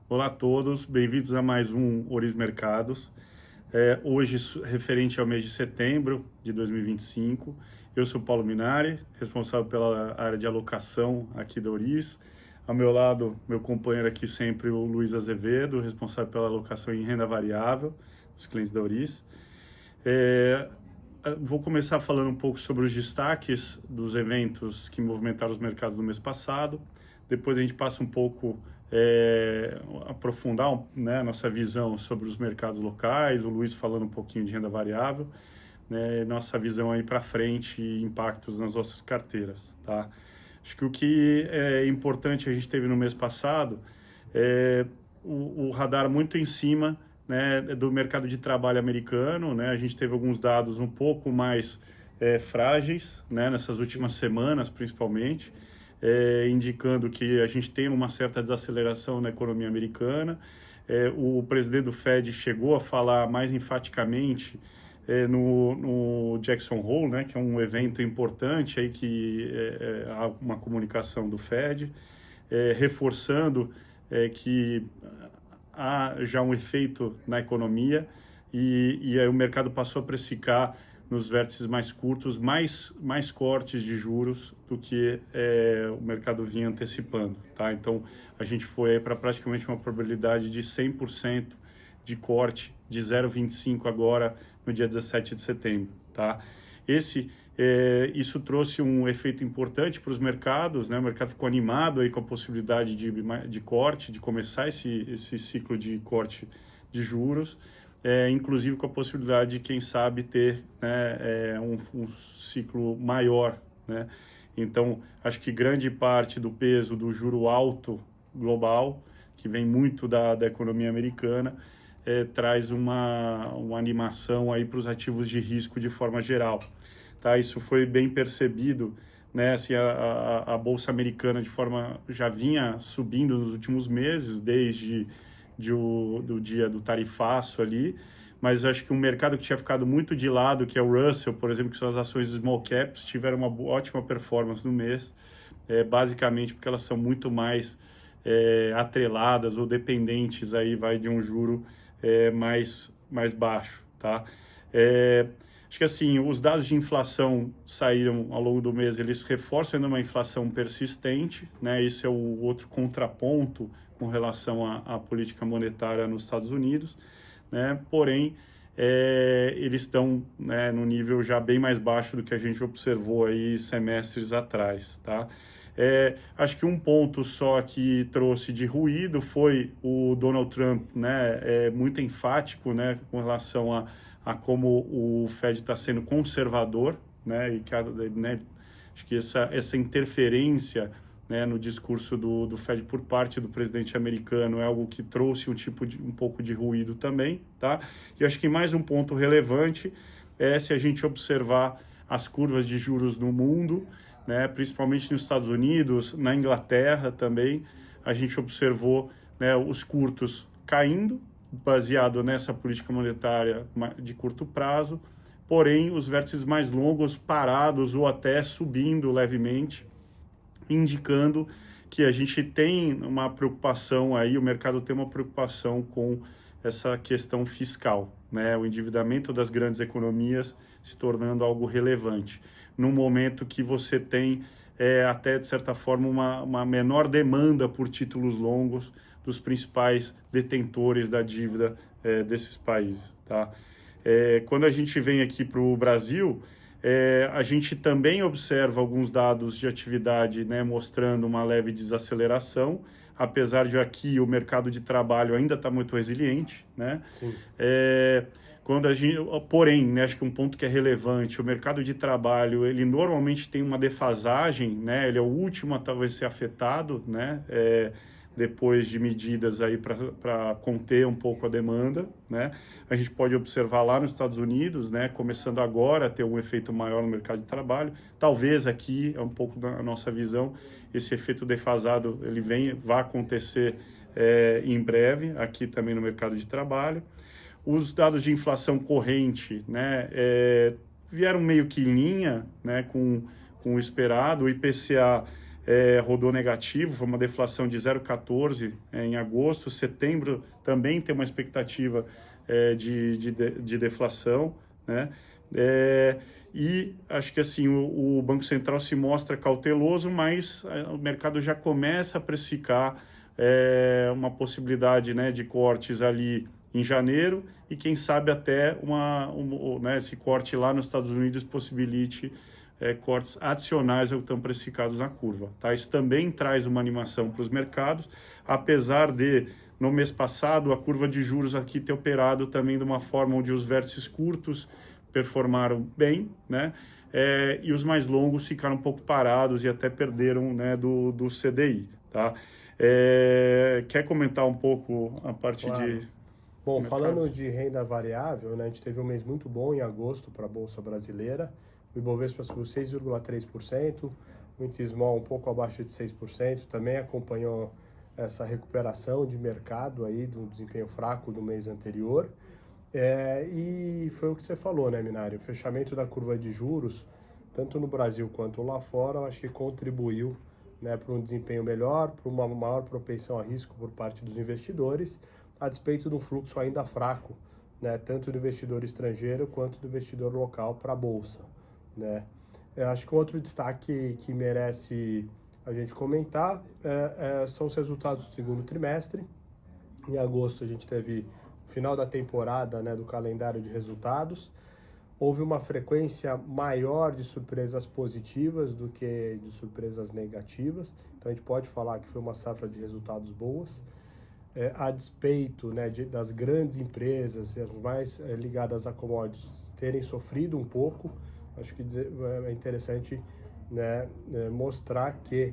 Olá a todos, bem-vindos a mais um Oris Mercados. Hoje, referente ao mês de setembro de 2025, eu sou Paulo Minari, responsável pela área de alocação aqui da Oris. Ao meu lado, meu companheiro aqui sempre, o Luiz Azevedo, responsável pela alocação em renda variável dos clientes da Oris. Vou começar falando um pouco sobre os destaques dos eventos que movimentaram os mercados no mês passado. Depois a gente passa um pouco, aprofundar né, a nossa visão sobre os mercados locais, o Luiz falando um pouquinho de renda variável, né, nossa visão aí para frente e impactos nas nossas carteiras, tá? Acho que o que é importante a gente teve no mês passado é o radar muito em cima, né, do mercado de trabalho americano, né? A gente teve alguns dados um pouco mais frágeis, né, nessas últimas semanas, principalmente, indicando que a gente tem uma certa desaceleração na economia americana. O presidente do Fed chegou a falar mais enfaticamente no Jackson Hole, né, que é um evento importante aí que há uma comunicação do Fed, reforçando que há já um efeito na economia e aí o mercado passou a precificar nos vértices mais curtos mais cortes de juros do que o mercado vinha antecipando, tá? Então a gente foi para praticamente uma probabilidade de 100% de corte de 0,25 agora no dia 17 de setembro, tá? Isso trouxe um efeito importante para os mercados, né? O mercado ficou animado aí com a possibilidade de corte, de começar esse ciclo de corte de juros, inclusive com a possibilidade de, quem sabe, ter, né, um ciclo maior, né? Então, acho que grande parte do peso do juro alto global, que vem muito da economia americana, traz uma animação aí para os ativos de risco de forma geral. Tá, isso foi bem percebido, né? Assim, a Bolsa Americana de forma já vinha subindo nos últimos meses, desde do dia do tarifaço ali, mas acho que um mercado que tinha ficado muito de lado, que é o Russell, por exemplo, que são as ações small caps, tiveram uma ótima performance no mês, basicamente porque elas são muito mais atreladas ou dependentes aí de um juro mais baixo, tá? Acho que assim, os dados de inflação saíram ao longo do mês, eles reforçam ainda uma inflação persistente, né? Isso é o outro contraponto com relação à política monetária nos Estados Unidos, né? Porém, eles estão, né, no nível já bem mais baixo do que a gente observou aí semestres atrás, tá? Acho que um ponto só que trouxe de ruído foi o Donald Trump, né, muito enfático, né, com relação a como o Fed está sendo conservador, né, e né, acho que essa interferência, né, no discurso do Fed por parte do presidente americano é algo que trouxe um pouco de ruído também, tá? E acho que mais um ponto relevante é se a gente observar as curvas de juros no mundo, né, principalmente nos Estados Unidos, na Inglaterra também, a gente observou, né, os curtos caindo, baseado nessa política monetária de curto prazo, porém os vértices mais longos parados ou até subindo levemente, indicando que a gente tem uma preocupação aí, o mercado tem uma preocupação com essa questão fiscal, né? O endividamento das grandes economias se tornando algo relevante, num momento que você tem até, de certa forma, uma menor demanda por títulos longos dos principais detentores da dívida desses países, tá? Quando a gente vem aqui para o Brasil, a gente também observa alguns dados de atividade, né, mostrando uma leve desaceleração, apesar de aqui o mercado de trabalho ainda está muito resiliente, né? Sim. Porém, né, acho que um ponto que é relevante, o mercado de trabalho, ele normalmente tem uma defasagem, né? Ele é o último a talvez ser afetado, né? Depois de medidas aí para conter um pouco a demanda, né? A gente pode observar lá nos Estados Unidos, né, começando agora a ter um efeito maior no mercado de trabalho. Talvez aqui, é um pouco da nossa visão, esse efeito defasado vai acontecer em breve, aqui também no mercado de trabalho. Os dados de inflação corrente, né, vieram meio que em linha, né, com o esperado. O IPCA rodou negativo, foi uma deflação de 0,14 em agosto. Setembro também tem uma expectativa de deflação, né? E acho que assim o Banco Central se mostra cauteloso, mas o mercado já começa a precificar uma possibilidade, né, de cortes ali em janeiro, e quem sabe até né, esse corte lá nos Estados Unidos possibilite cortes adicionais ao que estão precificados na curva. Tá? Isso também traz uma animação para os mercados, apesar de, no mês passado, a curva de juros aqui ter operado também de uma forma onde os vértices curtos performaram bem, né? E os mais longos ficaram um pouco parados e até perderam, né, do CDI. Tá? Quer comentar um pouco a parte Claro. de Bom, falando mercados? de renda variável, né, a gente teve um mês muito bom em agosto para a Bolsa Brasileira. O Ibovespa subiu 6,3%, o índice Small um pouco abaixo de 6%, também acompanhou essa recuperação de mercado aí do desempenho fraco do mês anterior. E foi o que você falou, né, Minari? O fechamento da curva de juros, tanto no Brasil quanto lá fora, eu acho que contribuiu, né, para um desempenho melhor, para uma maior propensão a risco por parte dos investidores, a despeito de um fluxo ainda fraco, né, tanto do investidor estrangeiro quanto do investidor local para a Bolsa, né? Eu acho que outro destaque que merece a gente comentar são os resultados do segundo trimestre. Em agosto a gente teve o final da temporada, né, do calendário de resultados. Houve uma frequência maior de surpresas positivas do que de surpresas negativas. Então a gente pode falar que foi uma safra de resultados boas. A despeito, né, das grandes empresas, as mais ligadas a commodities, terem sofrido um pouco, acho que é interessante, né, mostrar que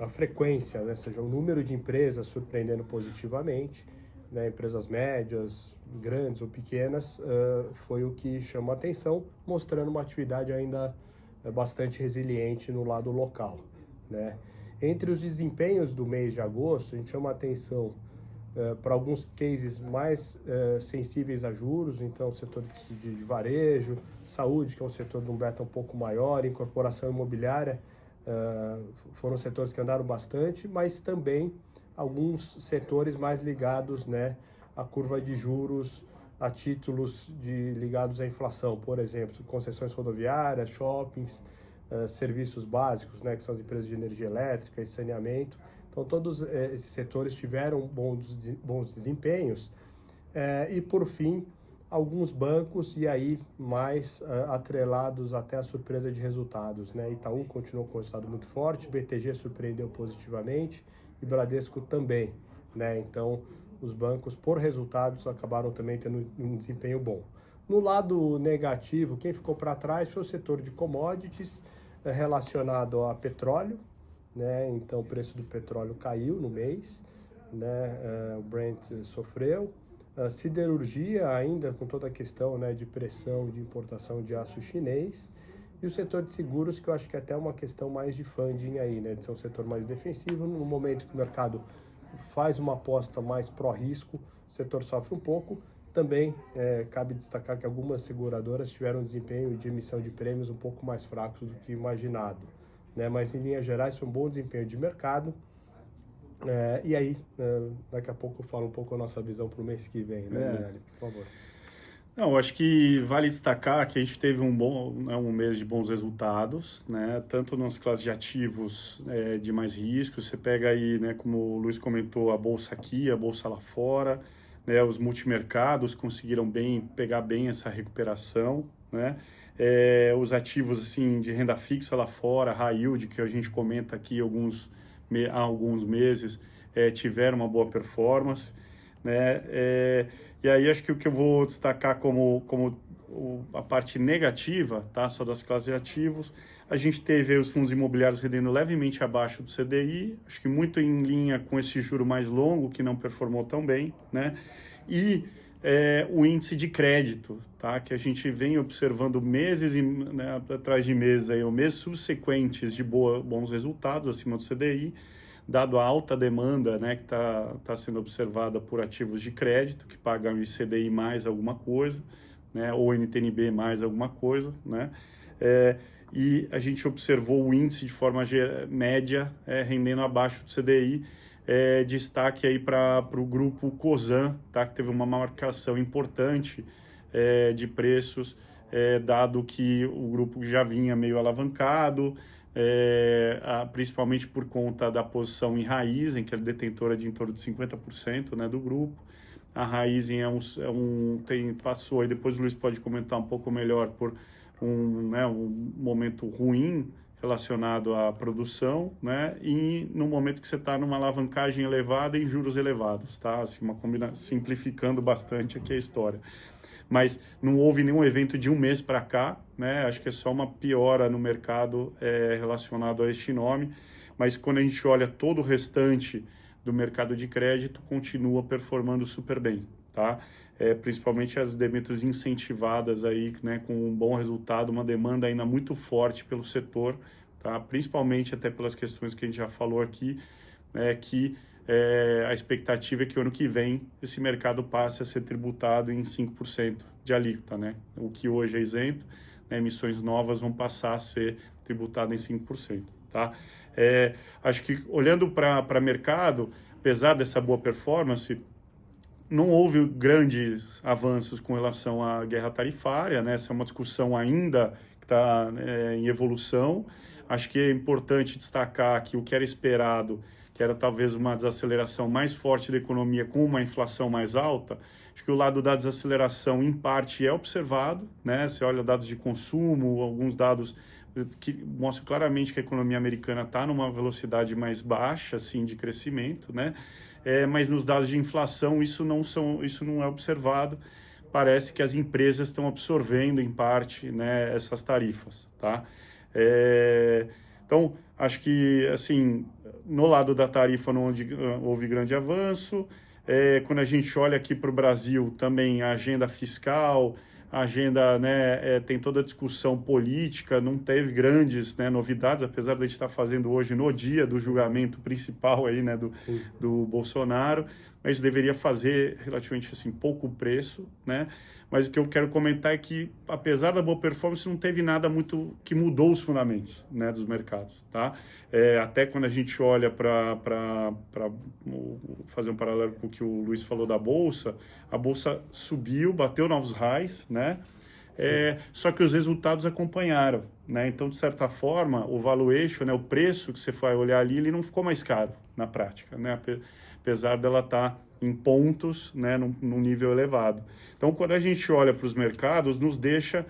a frequência, né, seja o número de empresas surpreendendo positivamente, né, empresas médias, grandes ou pequenas, foi o que chamou a atenção, mostrando uma atividade ainda bastante resiliente no lado local, né? Entre os desempenhos do mês de agosto, a gente chama a atenção para alguns cases mais sensíveis a juros, então o setor de varejo, saúde, que é um setor de um beta um pouco maior, incorporação imobiliária, foram setores que andaram bastante, mas também alguns setores mais ligados, né, à curva de juros, a títulos ligados à inflação, por exemplo, concessões rodoviárias, shoppings, serviços básicos, né, que são as empresas de energia elétrica e saneamento. Então, todos esses setores tiveram bons desempenhos. E, por fim, alguns bancos, e aí mais atrelados até a surpresa de resultados, né? Itaú continuou com um resultado muito forte, BTG surpreendeu positivamente e Bradesco também, né? Então, os bancos, por resultados, acabaram também tendo um desempenho bom. No lado negativo, quem ficou para trás foi o setor de commodities relacionado a petróleo, né? Então, o preço do petróleo caiu no mês, né? O Brent sofreu. A siderurgia ainda com toda a questão, né, de pressão de importação de aço chinês, e o setor de seguros, que eu acho que é até uma questão mais de funding aí, né, de ser um setor mais defensivo. No momento que o mercado faz uma aposta mais pró-risco, o setor sofre um pouco. Também cabe destacar que algumas seguradoras tiveram um desempenho de emissão de prêmios um pouco mais fraco do que imaginado, né, mas em linhas gerais foi um bom desempenho de mercado. E aí, daqui a pouco eu falo um pouco a nossa visão para o mês que vem, né, Minelli, por favor. Não, acho que vale destacar que a gente teve um mês de bons resultados, né? Tanto nas classes de ativos de mais risco. Você pega aí, né, como o Luiz comentou, a bolsa aqui, a bolsa lá fora, né? Os multimercados conseguiram pegar bem essa recuperação, né? Os ativos assim de renda fixa lá fora, high yield, que a gente comenta aqui há alguns meses, tiveram uma boa performance, né? E aí acho que o que eu vou destacar como a parte negativa, tá? Só das classes de ativos, a gente teve os fundos imobiliários rendendo levemente abaixo do CDI, acho que muito em linha com esse juro mais longo, que não performou tão bem, né? E o índice de crédito, tá? Que a gente vem observando meses né, atrás de meses, aí, meses subsequentes de bons resultados acima do CDI, dado a alta demanda, né, que tá sendo observada por ativos de crédito, que pagam ICDI mais alguma coisa, né, ou NTNB mais alguma coisa, né? e a gente observou o índice de forma média rendendo abaixo do CDI. Destaque aí para o grupo Cosan, tá? Que teve uma marcação importante de preços, dado que o grupo já vinha meio alavancado, principalmente por conta da posição em Raízen, que é detentora de em torno de 50%, né, do grupo. A Raízen passou, e depois o Luiz pode comentar um pouco melhor, por um momento ruim relacionado à produção, né? E no momento que você está numa alavancagem elevada em juros elevados, tá? Assim, simplificando bastante aqui a história. Mas não houve nenhum evento de um mês para cá, né? Acho que é só uma piora no mercado relacionado a este nome. Mas quando a gente olha todo o restante do mercado de crédito, continua performando super bem, tá? Principalmente as debêntures incentivadas aí, né, com um bom resultado, uma demanda ainda muito forte pelo setor, tá? Principalmente até pelas questões que a gente já falou aqui, que a expectativa é que o ano que vem esse mercado passe a ser tributado em 5% de alíquota, né? O que hoje é isento, né? Emissões novas vão passar a ser tributadas em 5%, tá? Acho que olhando para mercado, apesar dessa boa performance, não houve grandes avanços com relação à guerra tarifária, né? Essa é uma discussão ainda que está em evolução. Acho que é importante destacar que o que era esperado, que era talvez uma desaceleração mais forte da economia com uma inflação mais alta, acho que o lado da desaceleração, em parte, é observado, né? Você olha dados de consumo, alguns dados que mostram claramente que a economia americana está numa velocidade mais baixa, assim, de crescimento, né? Mas nos dados de inflação isso não é observado. Parece que as empresas estão absorvendo, em parte, né, essas tarifas, tá? Então, acho que, assim, no lado da tarifa não houve grande avanço. Quando a gente olha aqui para o Brasil, também a agenda fiscal, a agenda, né, tem toda a discussão política, não teve grandes, né, novidades, apesar de a gente estar fazendo hoje no dia do julgamento principal aí, né, do Bolsonaro, mas deveria fazer relativamente assim, pouco preço, né? Mas o que eu quero comentar é que, apesar da boa performance, não teve nada muito que mudou os fundamentos, né, dos mercados, tá? Até quando a gente olha para fazer um paralelo com o que o Luiz falou da Bolsa, a Bolsa subiu, bateu novos highs, né? Só que os resultados acompanharam, né? Então, de certa forma, o valuation, né, o preço que você vai olhar ali, ele não ficou mais caro na prática, né? Apesar dela estar em pontos, né, num nível elevado. Então, quando a gente olha para os mercados, nos deixa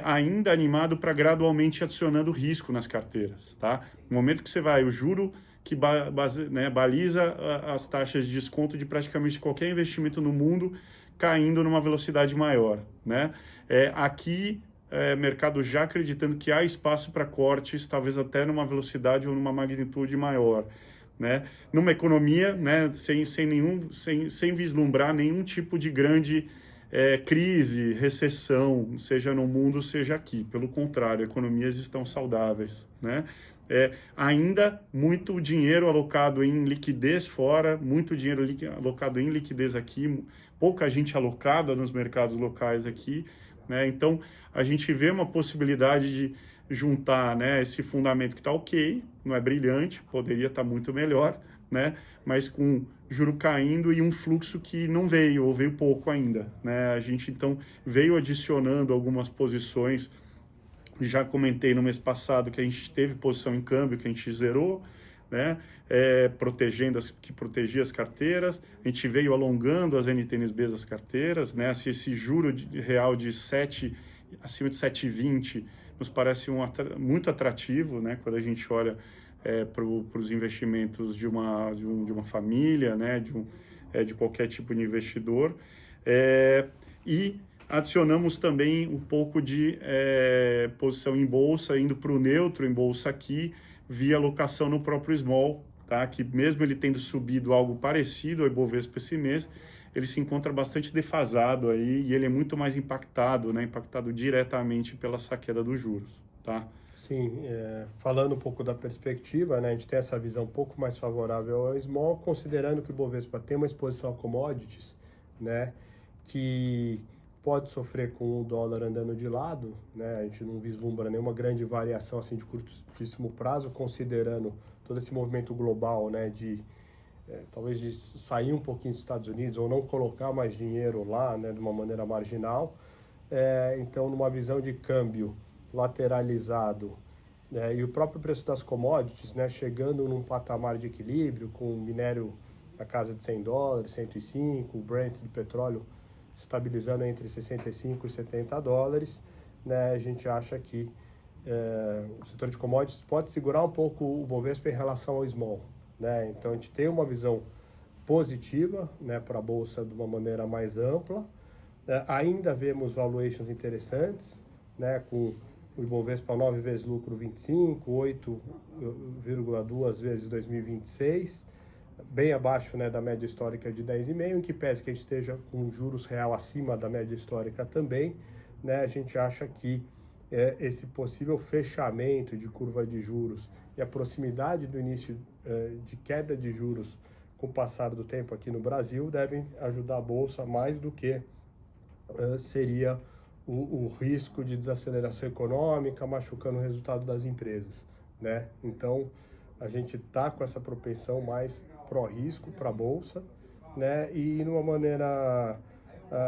ainda animado para gradualmente adicionando risco nas carteiras, tá? No momento que você vai, o juro que baliza as taxas de desconto de praticamente qualquer investimento no mundo caindo numa velocidade maior, né? Aqui, mercado já acreditando que há espaço para cortes, talvez até numa velocidade ou numa magnitude maior, né? Numa economia, né, sem vislumbrar nenhum tipo de grande crise, recessão, seja no mundo, seja aqui. Pelo contrário, economias estão saudáveis, né? Ainda muito dinheiro alocado em liquidez fora, muito dinheiro alocado em liquidez aqui, pouca gente alocada nos mercados locais aqui, né? Então, a gente vê uma possibilidade de juntar, né, esse fundamento que está ok, não é brilhante, poderia estar muito melhor, né, mas com juro caindo e um fluxo que não veio, ou veio pouco ainda, né? A gente, então, veio adicionando algumas posições. Já comentei no mês passado que a gente teve posição em câmbio, que a gente zerou, né? Que protegia as carteiras. A gente veio alongando as NTNBs das carteiras, né? Esse juro real de 7, acima de 7,20 nos parece muito atrativo, né? Quando a gente olha para os investimentos de uma família, né? De qualquer tipo de investidor. E adicionamos também um pouco de posição em bolsa, indo para o neutro em bolsa aqui, via alocação no próprio small, tá? Que mesmo ele tendo subido algo parecido ao Ibovespa esse mês, ele se encontra bastante defasado aí e ele é muito mais impactado, né? Impactado diretamente pela queda dos juros, tá? Sim, falando um pouco da perspectiva, né, a gente tem essa visão um pouco mais favorável ao small, considerando que o Ibovespa tem uma exposição a commodities, né, que pode sofrer com o dólar andando de lado, né? A gente não vislumbra nenhuma grande variação assim de curtíssimo prazo, considerando todo esse movimento global, né? Talvez de sair um pouquinho dos Estados Unidos ou não colocar mais dinheiro lá, né? De uma maneira marginal. Então, numa visão de câmbio lateralizado, e o próprio preço das commodities, né? Chegando num patamar de equilíbrio, com o minério na casa de $100, 105, o Brent do petróleo estabilizando entre 65 e 70 dólares, né? A gente acha que o setor de commodities pode segurar um pouco o Bovespa em relação ao small, né? Então a gente tem uma visão positiva, né, para a bolsa de uma maneira mais ampla. Ainda vemos valuations interessantes, né, com o Ibovespa 9 vezes lucro 25, 8,2 vezes 2026, bem abaixo, né, da média histórica de 10,5, em que pese que a gente esteja com juros real acima da média histórica também, né, a gente acha que esse possível fechamento de curva de juros e a proximidade do início de queda de juros com o passar do tempo aqui no Brasil devem ajudar a Bolsa mais do que seria o risco de desaceleração econômica machucando o resultado das empresas, né? Então, a gente está com essa propensão mais pró-risco para a Bolsa, né? E, de uma maneira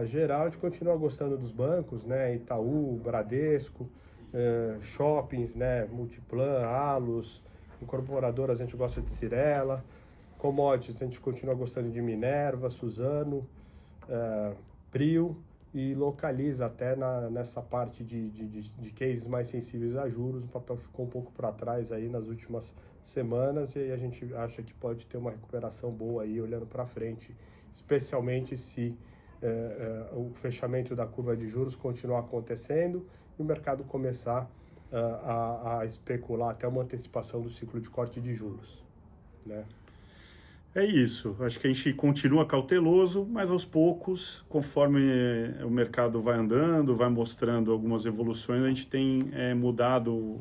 geral, a gente continua gostando dos bancos, né? Itaú, Bradesco, shoppings, né? Multiplan, Allos, incorporadoras a gente gosta de Cyrela, commodities a gente continua gostando de Minerva, Suzano, Prio, e localiza até nessa parte de cases mais sensíveis a juros, o papel ficou um pouco para trás aí nas últimas semanas, e aí a gente acha que pode ter uma recuperação boa aí olhando para frente, especialmente se o fechamento da curva de juros continuar acontecendo e o mercado começar a especular até uma antecipação do ciclo de corte de juros, né? É isso, acho que a gente continua cauteloso, mas aos poucos, conforme o mercado vai andando, vai mostrando algumas evoluções, a gente tem mudado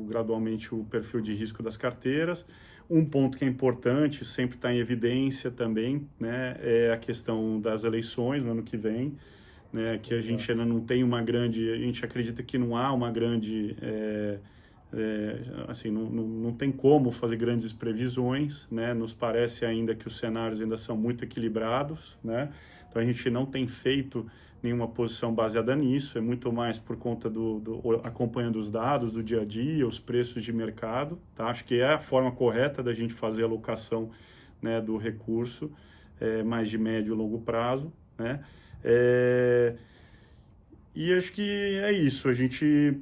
gradualmente o perfil de risco das carteiras. Um ponto que é importante, sempre está em evidência também, né, é a questão das eleições no ano que vem, né, que a gente ainda não tem uma grande, a gente acredita que não há uma grande... assim, não tem como fazer grandes previsões, né? Nos parece ainda que os cenários ainda são muito equilibrados, né? Então a gente não tem feito nenhuma posição baseada nisso, é muito mais por conta acompanhando os dados do dia a dia, os preços de mercado, tá? Acho que é a forma correta da gente fazer a alocação, né, do recurso, mais de médio e longo prazo, né? E acho que é isso, a gente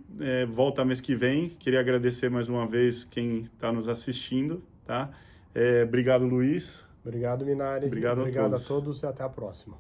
volta mês que vem. Queria agradecer mais uma vez quem está nos assistindo, tá? Obrigado, Luiz. Obrigado, Minari. Obrigado a todos e até a próxima.